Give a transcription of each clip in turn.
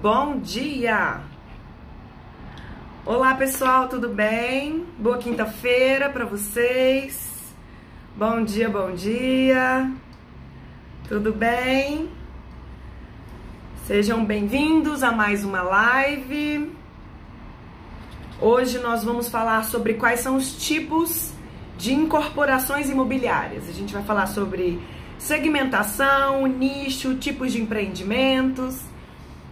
bom dia! Olá pessoal, tudo bem? Boa quinta-feira para vocês. Bom dia, bom dia. Tudo bem? Sejam bem-vindos a mais uma live. Hoje nós vamos falar sobre quais são os tipos de incorporações imobiliárias. A gente vai falar sobre segmentação, nicho, tipos de empreendimentos.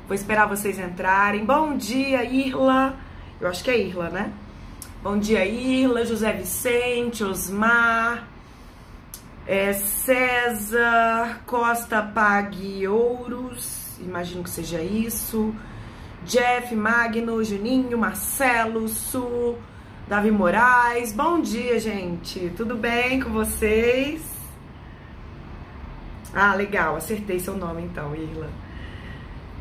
Vou esperar vocês entrarem. Bom dia, Irla. Eu acho que é Irla, né? Bom dia, Irla, José Vicente, Osmar, César, Costa Pague Ouros, imagino que seja isso. Jeff, Magno, Juninho, Marcelo, Su, Davi Moraes. Bom dia, gente. Tudo bem com vocês? Ah, legal. Acertei seu nome então, Irla.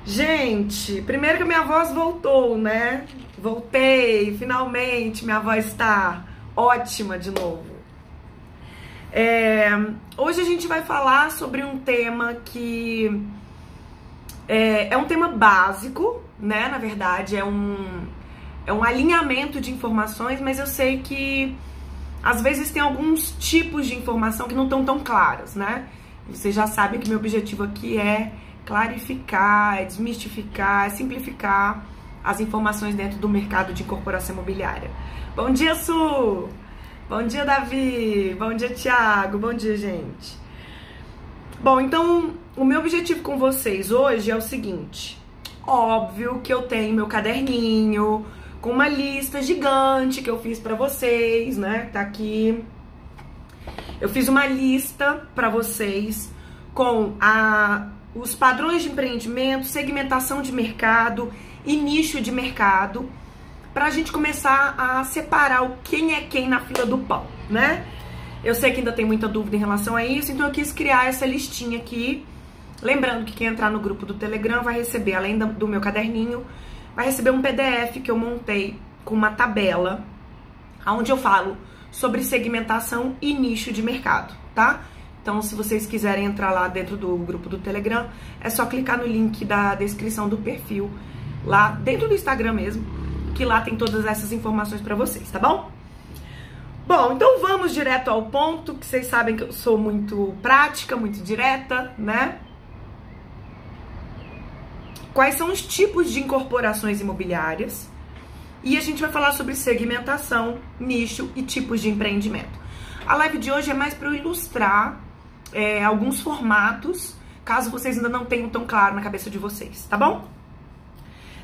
Gente, primeiro que minha voz voltou, né? Voltei, finalmente minha voz está ótima de novo. Hoje a gente vai falar sobre um tema que é um tema básico, né? Na verdade, é um alinhamento de informações, mas eu sei que às vezes tem alguns tipos de informação que não estão tão claras, né? Vocês já sabem que meu objetivo aqui é clarificar, desmistificar, simplificar as informações dentro do mercado de incorporação imobiliária. Bom dia, Su! Bom dia, Davi! Bom dia, Thiago! Bom dia, gente! Bom, então, o meu objetivo com vocês hoje é o seguinte. Óbvio que eu tenho meu caderninho com uma lista gigante que eu fiz pra vocês, né? Tá aqui. Eu fiz uma lista pra vocês com os padrões de empreendimento, segmentação de mercado e nicho de mercado, pra gente começar a separar o quem é quem na fila do pão, né? Eu sei que ainda tem muita dúvida em relação a isso, então eu quis criar essa listinha aqui. Lembrando que quem entrar no grupo do Telegram vai receber, além do meu caderninho, vai receber um PDF que eu montei com uma tabela, onde eu falo sobre segmentação e nicho de mercado, tá? Então, se vocês quiserem entrar lá dentro do grupo do Telegram, é só clicar no link da descrição do perfil, lá dentro do Instagram mesmo, que lá tem todas essas informações pra vocês, tá bom? Bom, então vamos direto ao ponto, que vocês sabem que eu sou muito prática, muito direta, né? Quais são os tipos de incorporações imobiliárias? E a gente vai falar sobre segmentação, nicho e tipos de empreendimento. A live de hoje é mais para eu ilustrar alguns formatos, caso vocês ainda não tenham tão claro na cabeça de vocês, tá bom?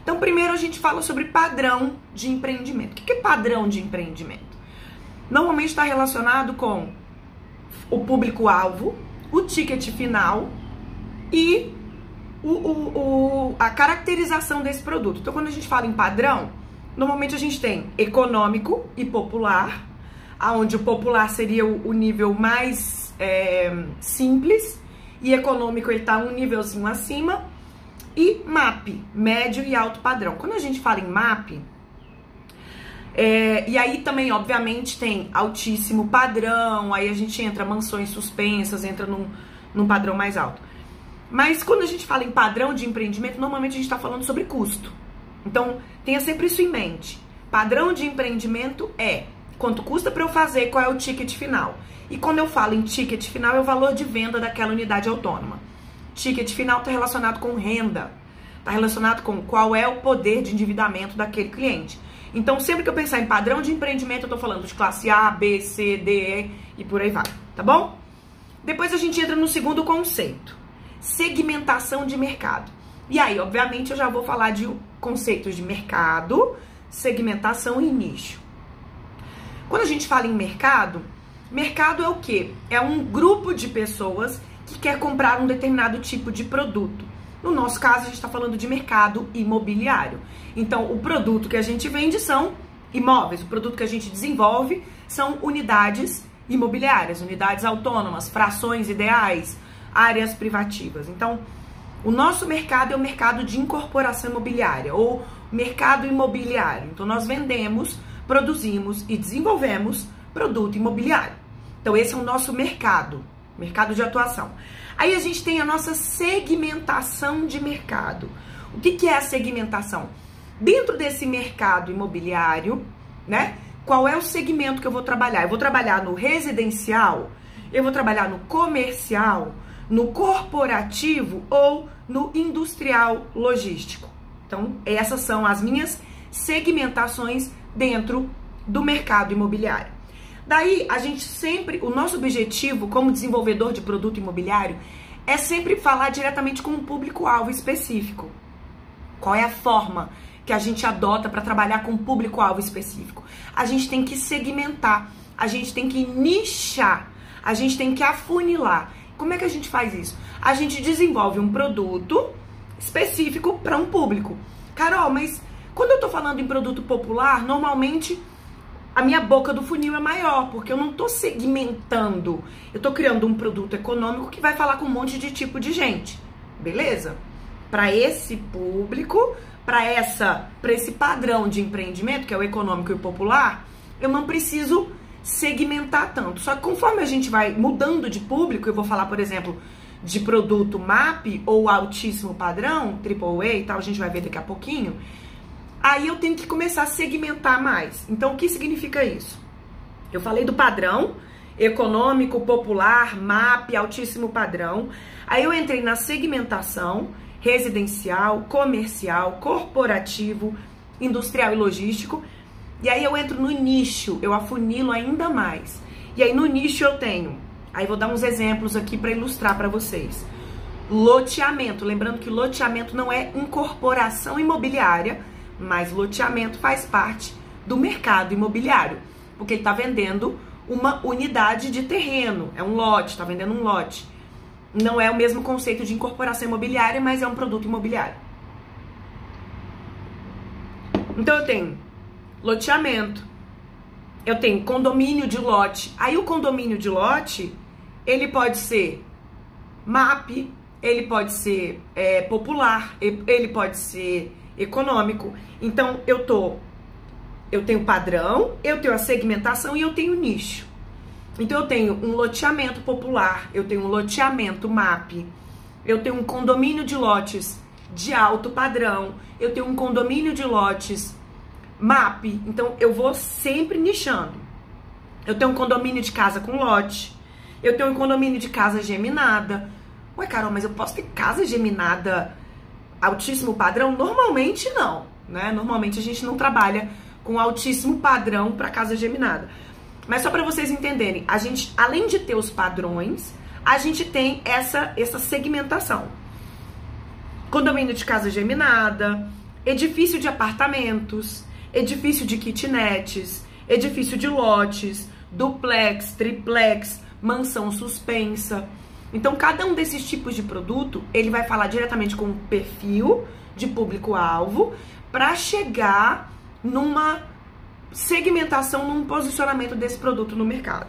Então, primeiro a gente fala sobre padrão de empreendimento. O que é padrão de empreendimento? Normalmente está relacionado com o público-alvo, o ticket final e a caracterização desse produto. Então, quando a gente fala em padrão, normalmente a gente tem econômico e popular, onde o popular seria o nível mais simples e econômico ele tá um nívelzinho acima, e MAP, médio e alto padrão. Quando a gente fala em MAP, e aí também obviamente tem altíssimo padrão, aí a gente entra mansões suspensas, entra num padrão mais alto. Mas quando a gente fala em padrão de empreendimento, normalmente a gente tá falando sobre custo. Então tenha sempre isso em mente. Padrão de empreendimento é quanto custa para eu fazer, qual é o ticket final. E quando eu falo em ticket final, é o valor de venda daquela unidade autônoma. Ticket final está relacionado com renda, está relacionado com qual é o poder de endividamento daquele cliente. Então, sempre que eu pensar em padrão de empreendimento, eu estou falando de classe A, B, C, D, E e por aí vai, tá bom? Depois a gente entra no segundo conceito, segmentação de mercado. E aí, obviamente, eu já vou falar de conceitos de mercado, segmentação e nicho. Quando a gente fala em mercado, mercado é o quê? É um grupo de pessoas que quer comprar um determinado tipo de produto. No nosso caso, a gente está falando de mercado imobiliário. Então, o produto que a gente vende são imóveis, o produto que a gente desenvolve são unidades imobiliárias, unidades autônomas, frações ideais, áreas privativas. Então, o nosso mercado é o mercado de incorporação imobiliária ou mercado imobiliário. Então, nós vendemos, produzimos e desenvolvemos produto imobiliário. Então, esse é o nosso mercado de atuação. Aí a gente tem a nossa segmentação de mercado. O que é a segmentação? Dentro desse mercado imobiliário, né? Qual é o segmento que eu vou trabalhar? Eu vou trabalhar no residencial, eu vou trabalhar no comercial, no corporativo ou no industrial logístico. Então, essas são as minhas segmentações dentro do mercado imobiliário. Daí, a gente sempre, o nosso objetivo como desenvolvedor de produto imobiliário é sempre falar diretamente com um público-alvo específico. Qual é a forma que a gente adota para trabalhar com um público-alvo específico? A gente tem que segmentar, a gente tem que nichar, a gente tem que afunilar. Como é que a gente faz isso? A gente desenvolve um produto específico para um público. Carol, mas quando eu tô falando em produto popular, normalmente a minha boca do funil é maior, porque eu não tô segmentando. Eu tô criando um produto econômico que vai falar com um monte de tipo de gente. Beleza? Para esse público, para esse padrão de empreendimento, que é o econômico e o popular, eu não preciso segmentar tanto. Só que conforme a gente vai mudando de público, eu vou falar, por exemplo, de produto MAP ou altíssimo padrão, AAA e tal, a gente vai ver daqui a pouquinho, aí eu tenho que começar a segmentar mais. Então, o que significa isso? Eu falei do padrão, econômico, popular, MAP, altíssimo padrão. Aí eu entrei na segmentação, residencial, comercial, corporativo, industrial e logístico. E aí eu entro no nicho, eu afunilo ainda mais. E aí no nicho eu tenho, aí vou dar uns exemplos aqui para ilustrar para vocês. Loteamento, lembrando que loteamento não é incorporação imobiliária, mas loteamento faz parte do mercado imobiliário, porque ele está vendendo uma unidade de terreno, é um lote, está vendendo um lote. Não é o mesmo conceito de incorporação imobiliária, mas é um produto imobiliário. Então eu tenho loteamento, eu tenho condomínio de lote. Aí o condomínio de lote, ele pode ser MAP, ele pode ser popular, ele pode ser econômico. Então eu tenho padrão, eu tenho a segmentação e eu tenho nicho. Então eu tenho um loteamento popular, eu tenho um loteamento MAP, eu tenho um condomínio de lotes de alto padrão, eu tenho um condomínio de lotes MAP. Então eu vou sempre nichando. Eu tenho um condomínio de casa com lote, eu tenho um condomínio de casa geminada. Ué, Carol, mas eu posso ter casa geminada altíssimo padrão? Normalmente não, né? Normalmente a gente não trabalha com altíssimo padrão para casa geminada. Mas só para vocês entenderem, a gente, além de ter os padrões, a gente tem essa segmentação. Condomínio de casa geminada, edifício de apartamentos, edifício de kitnets, edifício de lotes, duplex, triplex, mansão suspensa. Então, cada um desses tipos de produto, ele vai falar diretamente com o perfil de público-alvo para chegar numa segmentação, num posicionamento desse produto no mercado.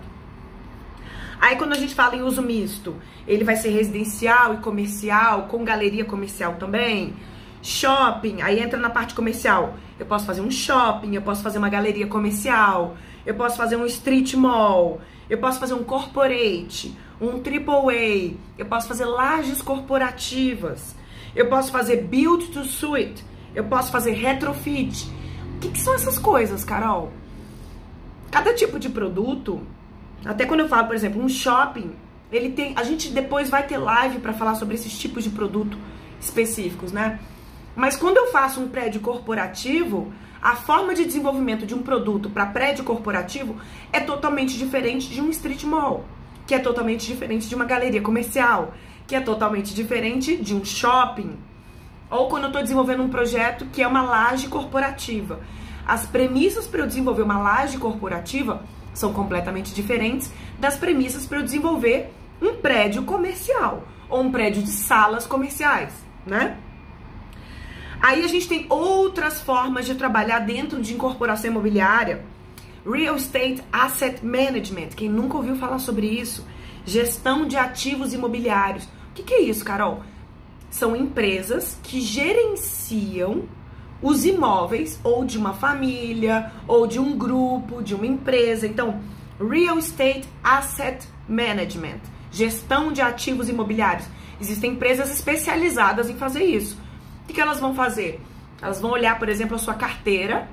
Aí, quando a gente fala em uso misto, ele vai ser residencial e comercial, com galeria comercial também. Shopping, aí entra na parte comercial. Eu posso fazer um shopping, eu posso fazer uma galeria comercial, eu posso fazer um street mall, eu posso fazer um corporate, um AAA, eu posso fazer lajes corporativas, eu posso fazer build to suit, eu posso fazer retrofit. O que são essas coisas, Carol? Cada tipo de produto, até quando eu falo, por exemplo, um shopping, ele tem, a gente depois vai ter live para falar sobre esses tipos de produto específicos, né? Mas quando eu faço um prédio corporativo, a forma de desenvolvimento de um produto para prédio corporativo é totalmente diferente de um street mall, que é totalmente diferente de uma galeria comercial, que é totalmente diferente de um shopping. Ou quando eu estou desenvolvendo um projeto que é uma laje corporativa. As premissas para eu desenvolver uma laje corporativa são completamente diferentes das premissas para eu desenvolver um prédio comercial ou um prédio de salas comerciais, né? Aí a gente tem outras formas de trabalhar dentro de incorporação imobiliária. Real Estate Asset Management. Quem nunca ouviu falar sobre isso? Gestão de ativos imobiliários. O que é isso, Carol? São empresas que gerenciam os imóveis ou de uma família, ou de um grupo, de uma empresa. Então, Real Estate Asset Management, gestão de ativos imobiliários. Existem empresas especializadas em fazer isso. O que elas vão fazer? Elas vão olhar, por exemplo, a sua carteira.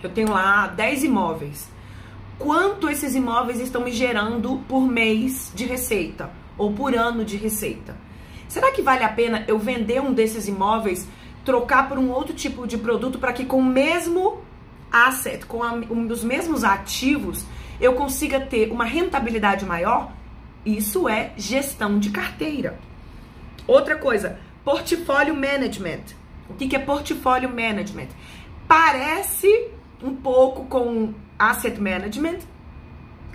Eu tenho lá 10 imóveis. Quanto esses imóveis estão me gerando por mês de receita? Ou por ano de receita? Será que vale a pena eu vender um desses imóveis, trocar por um outro tipo de produto para que com o mesmo asset, com os mesmos ativos, eu consiga ter uma rentabilidade maior? Isso é gestão de carteira. Outra coisa, portfólio management. O que é portfólio management? Parece um pouco com asset management,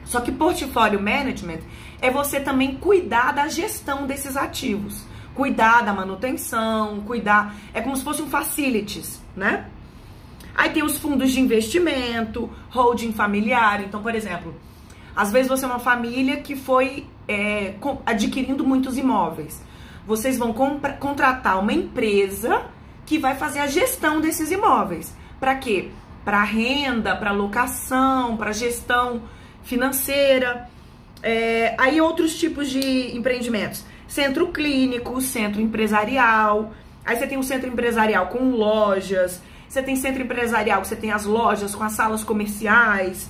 só que portfólio management é você também cuidar da gestão desses ativos, cuidar da manutenção, cuidar, é como se fosse um facilities, né? Aí tem os fundos de investimento, holding familiar. Então, por exemplo, às vezes você é uma família que foi adquirindo muitos imóveis. Vocês vão contratar uma empresa que vai fazer a gestão desses imóveis. Para quê? Para renda, para locação, para gestão financeira. Aí outros tipos de empreendimentos. Centro clínico, centro empresarial. Aí você tem um centro empresarial com lojas. Você tem centro empresarial, você tem as lojas com as salas comerciais.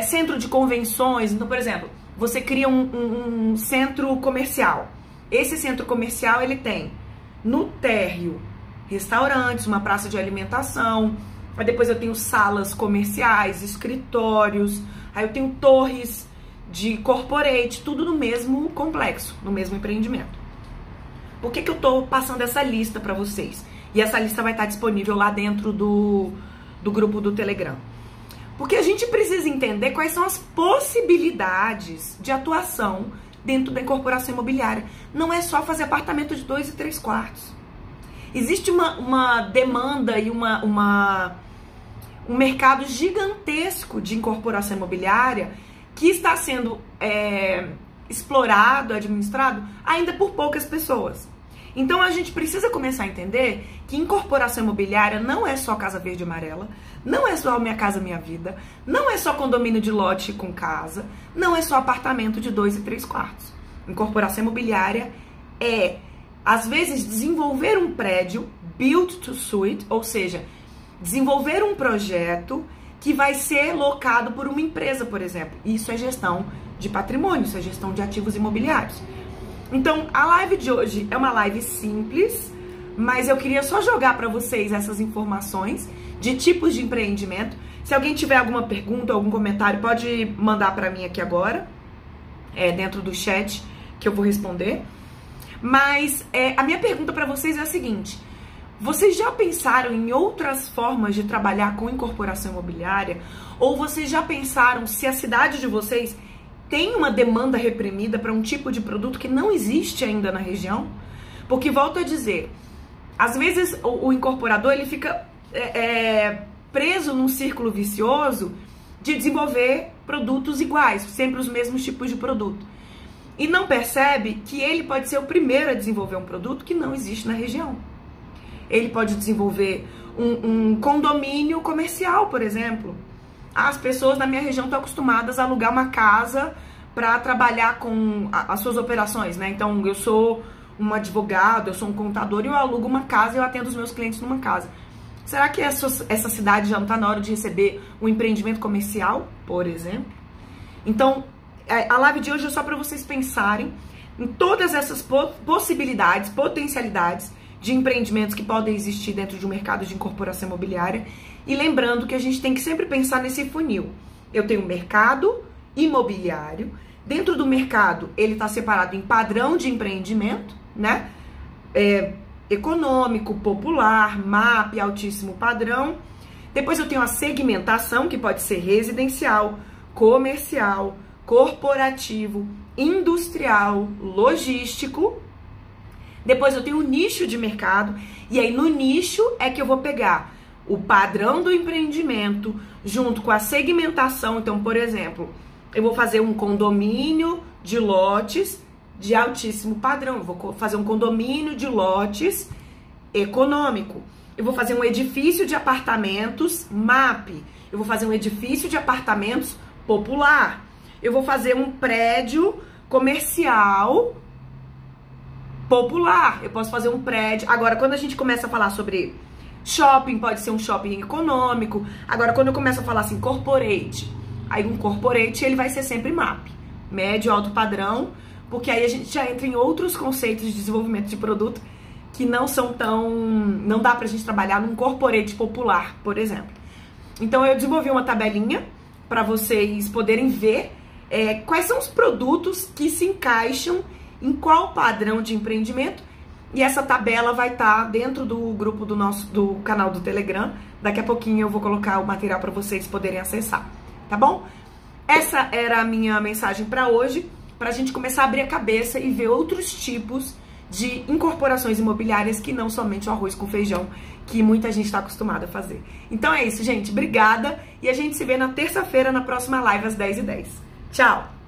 Centro de convenções. Então, por exemplo, você cria um centro comercial. Esse centro comercial, ele tem no térreo restaurantes, uma praça de alimentação. Aí depois eu tenho salas comerciais, escritórios. Aí eu tenho torres de corporate, tudo no mesmo complexo, no mesmo empreendimento. Por que eu tô passando essa lista para vocês? E essa lista vai estar disponível lá dentro do grupo do Telegram. Porque a gente precisa entender quais são as possibilidades de atuação dentro da incorporação imobiliária. Não é só fazer apartamento de 2 e 3 quartos. Existe uma demanda e um mercado gigantesco de incorporação imobiliária que está sendo explorado, administrado, ainda por poucas pessoas. Então a gente precisa começar a entender que incorporação imobiliária não é só Casa Verde e Amarela, não é só Minha Casa Minha Vida, não é só condomínio de lote com casa, não é só apartamento de 2 e 3 quartos. Incorporação imobiliária é, às vezes, desenvolver um prédio, build to suit, ou seja, desenvolver um projeto que vai ser locado por uma empresa, por exemplo. Isso é gestão de patrimônio, isso é gestão de ativos imobiliários. Então, a live de hoje é uma live simples, mas eu queria só jogar para vocês essas informações de tipos de empreendimento. Se alguém tiver alguma pergunta, algum comentário, pode mandar para mim aqui agora, dentro do chat, que eu vou responder. Mas a minha pergunta para vocês é a seguinte: vocês já pensaram em outras formas de trabalhar com incorporação imobiliária? Ou vocês já pensaram se a cidade de vocês tem uma demanda reprimida para um tipo de produto que não existe ainda na região? Porque, volto a dizer, às vezes o incorporador ele fica preso num círculo vicioso de desenvolver produtos iguais, sempre os mesmos tipos de produto. E não percebe que ele pode ser o primeiro a desenvolver um produto que não existe na região. Ele pode desenvolver um condomínio comercial, por exemplo. As pessoas na minha região estão acostumadas a alugar uma casa para trabalhar com as suas operações, né? Então, eu sou um advogado, eu sou um contador e eu alugo uma casa e eu atendo os meus clientes numa casa. Será que essa cidade já não está na hora de receber um empreendimento comercial, por exemplo? Então, a live de hoje é só para vocês pensarem em todas essas possibilidades, potencialidades de empreendimentos que podem existir dentro de um mercado de incorporação imobiliária. E lembrando que a gente tem que sempre pensar nesse funil. Eu tenho um mercado imobiliário. Dentro do mercado, ele está separado em padrão de empreendimento, né? Econômico, popular, MAP, altíssimo padrão. Depois eu tenho a segmentação, que pode ser residencial, comercial, corporativo, industrial, logístico. Depois eu tenho o nicho de mercado. E aí no nicho é que eu vou pegar o padrão do empreendimento junto com a segmentação. Então, por exemplo, eu vou fazer um condomínio de lotes de altíssimo padrão. Eu vou fazer um condomínio de lotes econômico. Eu vou fazer um edifício de apartamentos MAP. Eu vou fazer um edifício de apartamentos popular. Eu vou fazer um prédio comercial popular, eu posso fazer um prédio. Agora, quando a gente começa a falar sobre shopping, pode ser um shopping econômico. Agora, quando eu começo a falar assim, corporate, aí um corporate, ele vai ser sempre MAP, médio, alto padrão, porque aí a gente já entra em outros conceitos de desenvolvimento de produto que não são tão... não dá pra gente trabalhar num corporate popular, por exemplo. Então, eu desenvolvi uma tabelinha para vocês poderem ver quais são os produtos que se encaixam em qual padrão de empreendimento. E essa tabela vai estar dentro do grupo do canal do Telegram. Daqui a pouquinho eu vou colocar o material para vocês poderem acessar, tá bom? Essa era a minha mensagem para hoje, para a gente começar a abrir a cabeça e ver outros tipos de incorporações imobiliárias que não somente o arroz com feijão, que muita gente está acostumada a fazer. Então é isso, gente. Obrigada. E a gente se vê na terça-feira, na próxima live, às 10h10. Tchau!